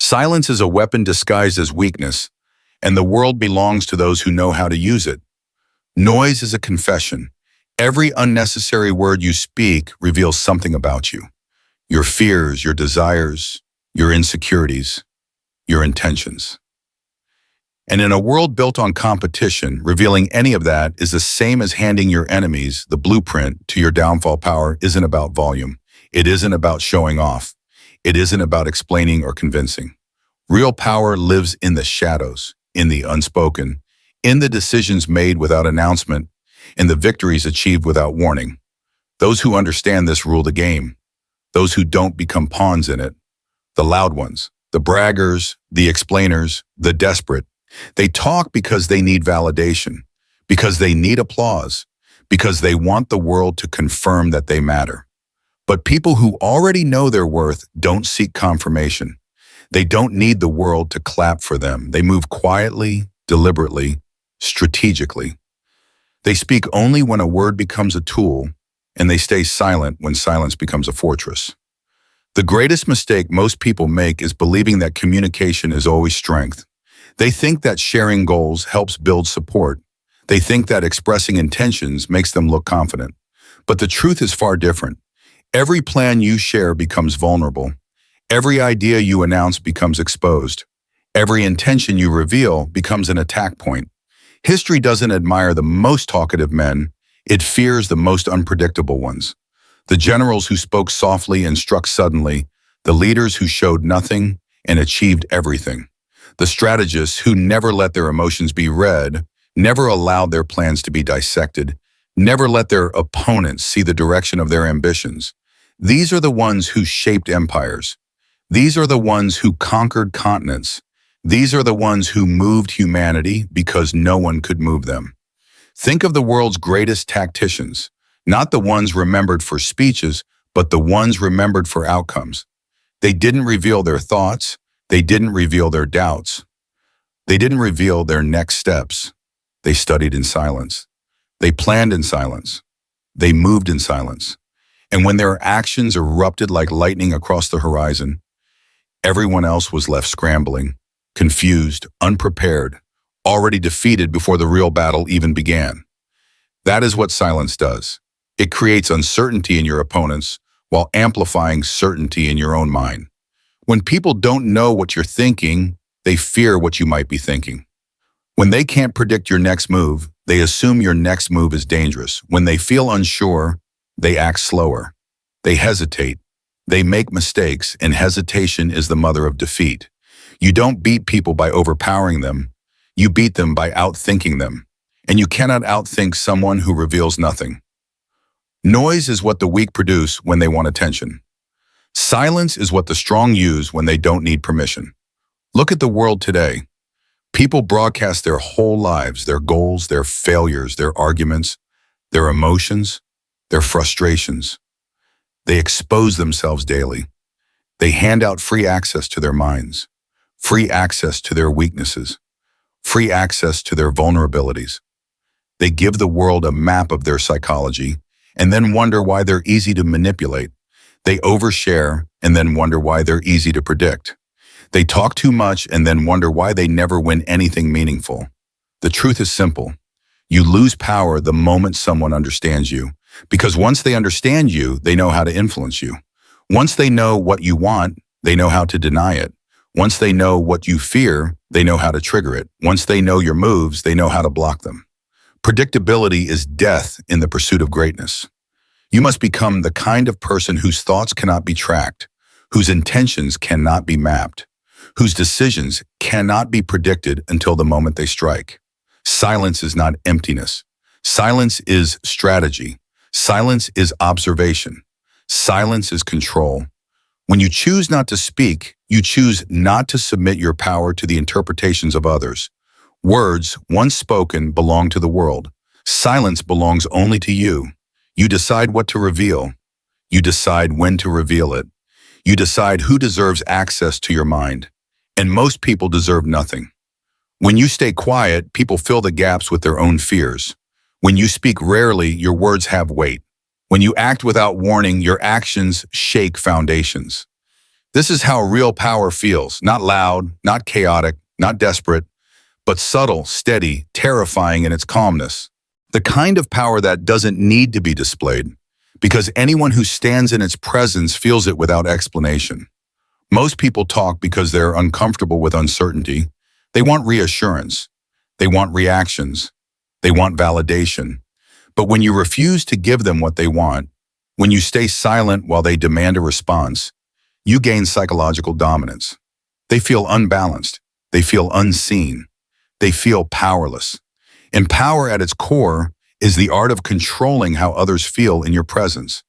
Silence is a weapon disguised as weakness, and the world belongs to those who know how to use it. Noise is a confession. Every unnecessary word you speak reveals something about you. Your fears, your desires, your insecurities, your intentions. And in a world built on competition, revealing any of that is the same as handing your enemies the blueprint to your downfall. Power isn't about volume. It isn't about showing off. It isn't about explaining or convincing. Real power lives in the shadows, in the unspoken, in the decisions made without announcement, in the victories achieved without warning. Those who understand this rule the game. Those who don't become pawns in it. The loud ones, the braggers, the explainers, the desperate. They talk because they need validation, because they need applause, because they want the world to confirm that they matter. But people who already know their worth don't seek confirmation. They don't need the world to clap for them. They move quietly, deliberately, strategically. They speak only when a word becomes a tool, and they stay silent when silence becomes a fortress. The greatest mistake most people make is believing that communication is always strength. They think that sharing goals helps build support. They think that expressing intentions makes them look confident. But the truth is far different. Every plan you share becomes vulnerable. Every idea you announce becomes exposed. Every intention you reveal becomes an attack point. History doesn't admire the most talkative men. It fears the most unpredictable ones. The generals who spoke softly and struck suddenly, the leaders who showed nothing and achieved everything. The strategists who never let their emotions be read, never allowed their plans to be dissected, never let their opponents see the direction of their ambitions. These are the ones who shaped empires. These are the ones who conquered continents. These are the ones who moved humanity because no one could move them. Think of the world's greatest tacticians, not the ones remembered for speeches, but the ones remembered for outcomes. They didn't reveal their thoughts. They didn't reveal their doubts. They didn't reveal their next steps. They studied in silence. They planned in silence. They moved in silence. And when their actions erupted like lightning across the horizon, everyone else was left scrambling, confused, unprepared, already defeated before the real battle even began. That is what silence does. It creates uncertainty in your opponents while amplifying certainty in your own mind. When people don't know what you're thinking, they fear what you might be thinking. When they can't predict your next move, they assume your next move is dangerous. When they feel unsure, they act slower. They hesitate. They make mistakes, and hesitation is the mother of defeat. You don't beat people by overpowering them. You beat them by outthinking them. And you cannot outthink someone who reveals nothing. Noise is what the weak produce when they want attention. Silence is what the strong use when they don't need permission. Look at the world today. People broadcast their whole lives, their goals, their failures, their arguments, their emotions, their frustrations. They expose themselves daily. They hand out free access to their minds, free access to their weaknesses, free access to their vulnerabilities. They give the world a map of their psychology and then wonder why they're easy to manipulate. They overshare and then wonder why they're easy to predict. They talk too much and then wonder why they never win anything meaningful. The truth is simple. You lose power the moment someone understands you, because once they understand you, they know how to influence you. Once they know what you want, they know how to deny it. Once they know what you fear, they know how to trigger it. Once they know your moves, they know how to block them. Predictability is death in the pursuit of greatness. You must become the kind of person whose thoughts cannot be tracked, whose intentions cannot be mapped, whose decisions cannot be predicted until the moment they strike. Silence is not emptiness. Silence is strategy. Silence is observation. Silence is control. When you choose not to speak, you choose not to submit your power to the interpretations of others. Words, once spoken, belong to the world. Silence belongs only to you. You decide what to reveal. You decide when to reveal it. You decide who deserves access to your mind. And most people deserve nothing. When you stay quiet, people fill the gaps with their own fears. When you speak rarely, your words have weight. When you act without warning, your actions shake foundations. This is how real power feels, not loud, not chaotic, not desperate, but subtle, steady, terrifying in its calmness. The kind of power that doesn't need to be displayed, because anyone who stands in its presence feels it without explanation. Most people talk because they're uncomfortable with uncertainty. They want reassurance. They want reactions. They want validation. But when you refuse to give them what they want, when you stay silent while they demand a response, you gain psychological dominance. They feel unbalanced. They feel unseen. They feel powerless. And power at its core is the art of controlling how others feel in your presence.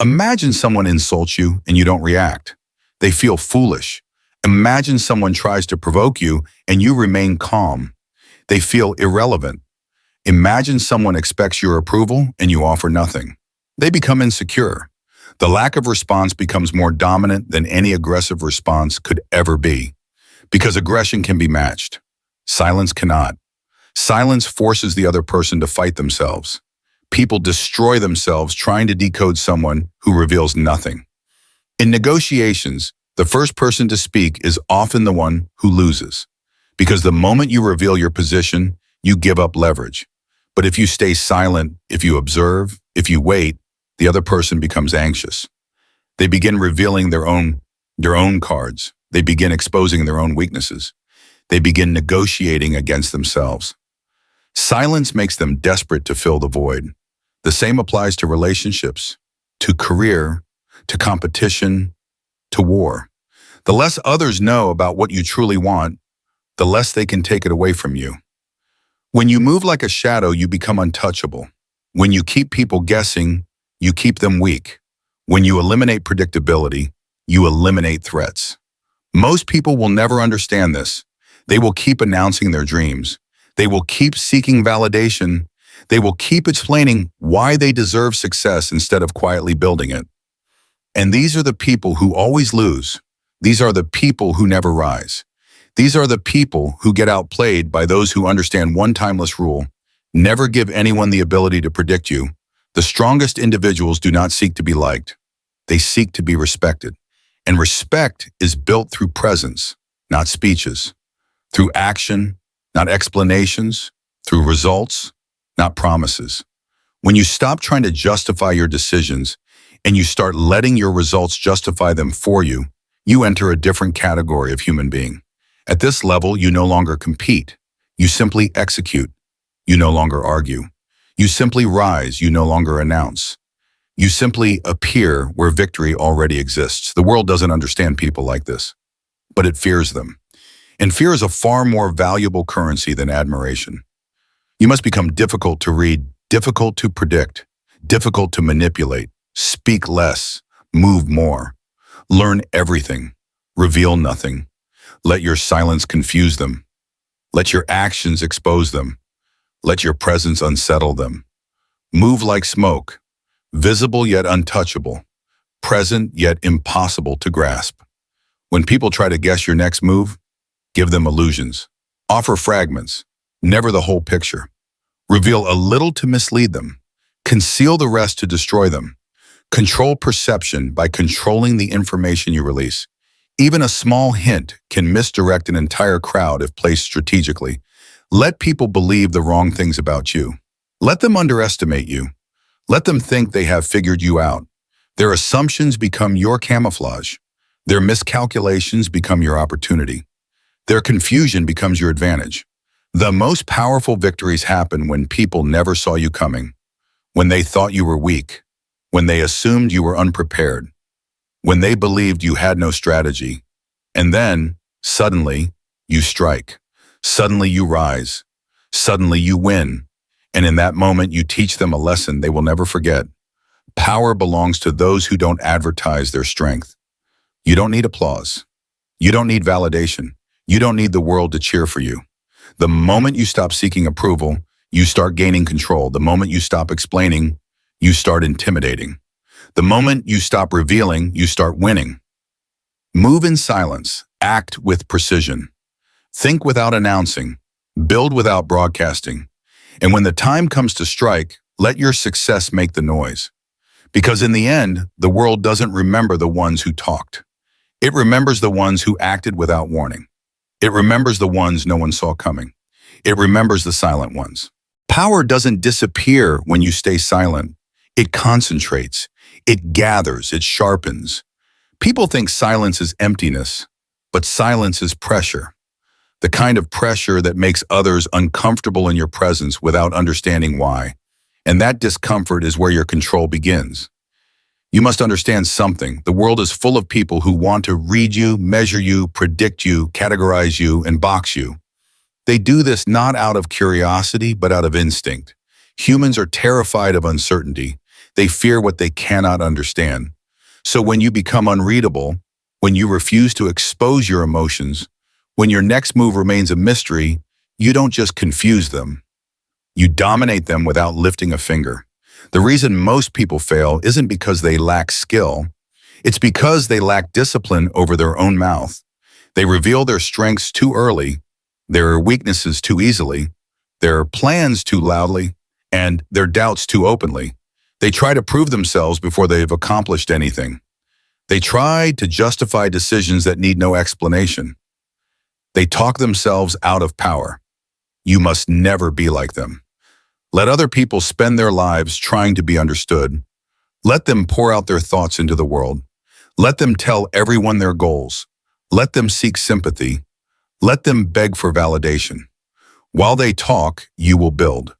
Imagine someone insults you and you don't react. They feel foolish. Imagine someone tries to provoke you and you remain calm. They feel irrelevant. Imagine someone expects your approval and you offer nothing. They become insecure. The lack of response becomes more dominant than any aggressive response could ever be. Because aggression can be matched. Silence cannot. Silence forces the other person to fight themselves. People destroy themselves trying to decode someone who reveals nothing. In negotiations, the first person to speak is often the one who loses. Because the moment you reveal your position, you give up leverage. But if you stay silent, if you observe, if you wait, the other person becomes anxious. They begin revealing their own cards. They begin exposing their own weaknesses. They begin negotiating against themselves. Silence makes them desperate to fill the void. The same applies to relationships, to career, to competition, to war. The less others know about what you truly want, the less they can take it away from you. When you move like a shadow, you become untouchable. When you keep people guessing, you keep them weak. When you eliminate predictability, you eliminate threats. Most people will never understand this. They will keep announcing their dreams. They will keep seeking validation. They will keep explaining why they deserve success instead of quietly building it. And these are the people who always lose. These are the people who never rise. These are the people who get outplayed by those who understand one timeless rule: never give anyone the ability to predict you. The strongest individuals do not seek to be liked. They seek to be respected. And respect is built through presence, not speeches. Through action, not explanations. Through results, not promises. When you stop trying to justify your decisions and you start letting your results justify them for you, you enter a different category of human being. At this level, you no longer compete. You simply execute. You no longer argue. You simply rise. You no longer announce. You simply appear where victory already exists. The world doesn't understand people like this, but it fears them. And fear is a far more valuable currency than admiration. You must become difficult to read, difficult to predict, difficult to manipulate, speak less, move more, learn everything, reveal nothing. Let your silence confuse them. Let your actions expose them. Let your presence unsettle them. Move like smoke, visible yet untouchable, present yet impossible to grasp. When people try to guess your next move, give them illusions. Offer fragments, never the whole picture. Reveal a little to mislead them. Conceal the rest to destroy them. Control perception by controlling the information you release. Even a small hint can misdirect an entire crowd if placed strategically. Let people believe the wrong things about you. Let them underestimate you. Let them think they have figured you out. Their assumptions become your camouflage. Their miscalculations become your opportunity. Their confusion becomes your advantage. The most powerful victories happen when people never saw you coming, when they thought you were weak, when they assumed you were unprepared, when they believed you had no strategy. And then, suddenly, you strike. Suddenly you rise. Suddenly you win. And in that moment, you teach them a lesson they will never forget. Power belongs to those who don't advertise their strength. You don't need applause. You don't need validation. You don't need the world to cheer for you. The moment you stop seeking approval, you start gaining control. The moment you stop explaining, you start intimidating. The moment you stop revealing, you start winning. Move in silence. Act with precision. Think without announcing. Build without broadcasting. And when the time comes to strike, let your success make the noise. Because in the end, the world doesn't remember the ones who talked. It remembers the ones who acted without warning. It remembers the ones no one saw coming. It remembers the silent ones. Power doesn't disappear when you stay silent. It concentrates. It gathers. It sharpens. People think silence is emptiness, but silence is pressure. The kind of pressure that makes others uncomfortable in your presence without understanding why. And that discomfort is where your control begins. You must understand something. The world is full of people who want to read you, measure you, predict you, categorize you, and box you. They do this not out of curiosity, but out of instinct. Humans are terrified of uncertainty. They fear what they cannot understand. So when you become unreadable, when you refuse to expose your emotions, when your next move remains a mystery, you don't just confuse them. You dominate them without lifting a finger. The reason most people fail isn't because they lack skill. It's because they lack discipline over their own mouth. They reveal their strengths too early, their weaknesses too easily, their plans too loudly, and their doubts too openly. They try to prove themselves before they've accomplished anything. They try to justify decisions that need no explanation. They talk themselves out of power. You must never be like them. Let other people spend their lives trying to be understood. Let them pour out their thoughts into the world. Let them tell everyone their goals. Let them seek sympathy. Let them beg for validation. While they talk, you will build.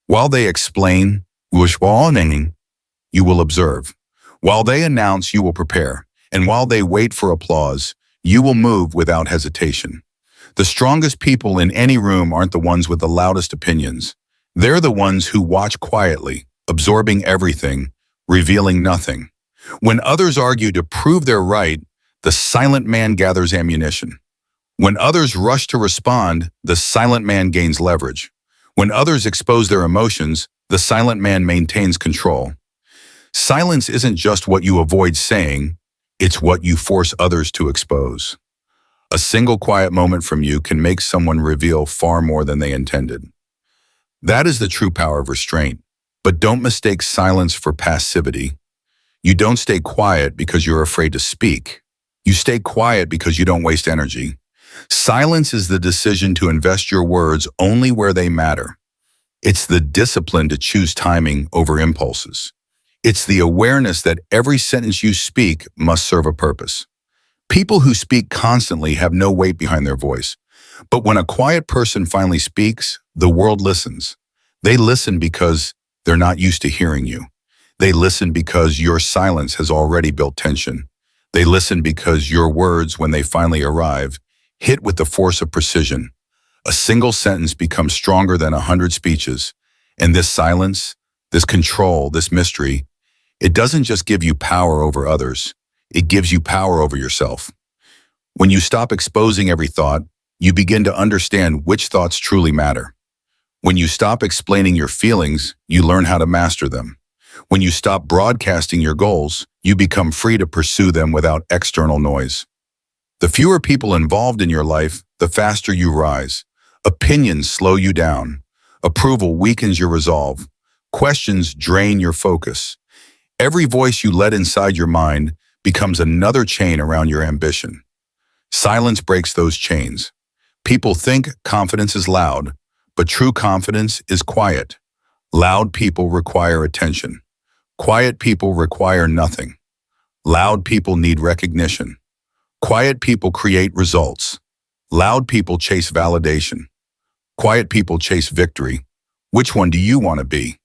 While they explain, you will observe. While they announce, you will prepare. And while they wait for applause, you will move without hesitation. The strongest people in any room aren't the ones with the loudest opinions. They're the ones who watch quietly, absorbing everything, revealing nothing. When others argue to prove they're right, the silent man gathers ammunition. When others rush to respond, the silent man gains leverage. When others expose their emotions, the silent man maintains control. Silence isn't just what you avoid saying, it's what you force others to expose. A single quiet moment from you can make someone reveal far more than they intended. That is the true power of restraint. But don't mistake silence for passivity. You don't stay quiet because you're afraid to speak. You stay quiet because you don't waste energy. Silence is the decision to invest your words only where they matter. It's the discipline to choose timing over impulses. It's the awareness that every sentence you speak must serve a purpose. People who speak constantly have no weight behind their voice. But when a quiet person finally speaks, the world listens. They listen because they're not used to hearing you. They listen because your silence has already built tension. They listen because your words, when they finally arrive, hit with the force of precision. A single sentence becomes stronger than 100 speeches. And this silence, this control, this mystery, it doesn't just give you power over others. It gives you power over yourself. When you stop exposing every thought, you begin to understand which thoughts truly matter. When you stop explaining your feelings, you learn how to master them. When you stop broadcasting your goals, you become free to pursue them without external noise. The fewer people involved in your life, the faster you rise. Opinions slow you down. Approval weakens your resolve. Questions drain your focus. Every voice you let inside your mind becomes another chain around your ambition. Silence breaks those chains. People think confidence is loud, but true confidence is quiet. Loud people require attention. Quiet people require nothing. Loud people need recognition. Quiet people create results. Loud people chase validation. Quiet people chase victory. Which one do you want to be?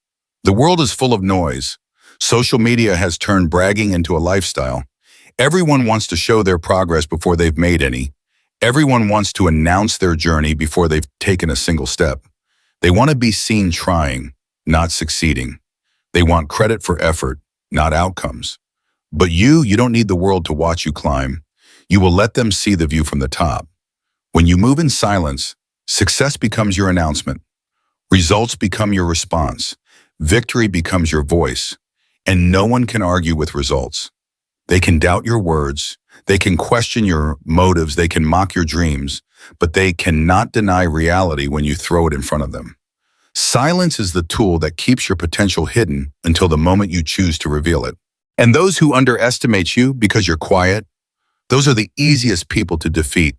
The world is full of noise. Social media has turned bragging into a lifestyle. Everyone wants to show their progress before they've made any. Everyone wants to announce their journey before they've taken a single step. They want to be seen trying, not succeeding. They want credit for effort, not outcomes. But you don't need the world to watch you climb. You will let them see the view from the top. When you move in silence, success becomes your announcement. Results become your response. Victory becomes your voice. And no one can argue with results. They can doubt your words. They can question your motives. They can mock your dreams. But they cannot deny reality when you throw it in front of them. Silence is the tool that keeps your potential hidden until the moment you choose to reveal it. And those who underestimate you because you're quiet, Those are the easiest people to defeat.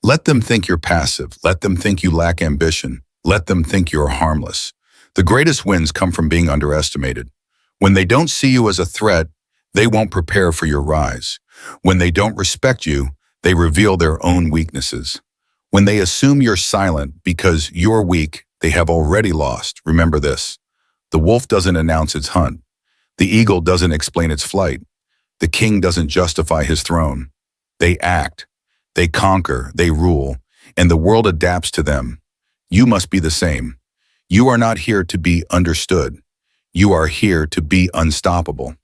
Let them think you're passive. Let them think you lack ambition. Let them think you're harmless. The greatest wins come from being underestimated. When they don't see you as a threat, they won't prepare for your rise. When they don't respect you, they reveal their own weaknesses. When they assume you're silent because you're weak, they have already lost. Remember this. The wolf doesn't announce its hunt. The eagle doesn't explain its flight. The king doesn't justify his throne. They act. They conquer. They rule. And the world adapts to them. You must be the same. You are not here to be understood. You are here to be unstoppable.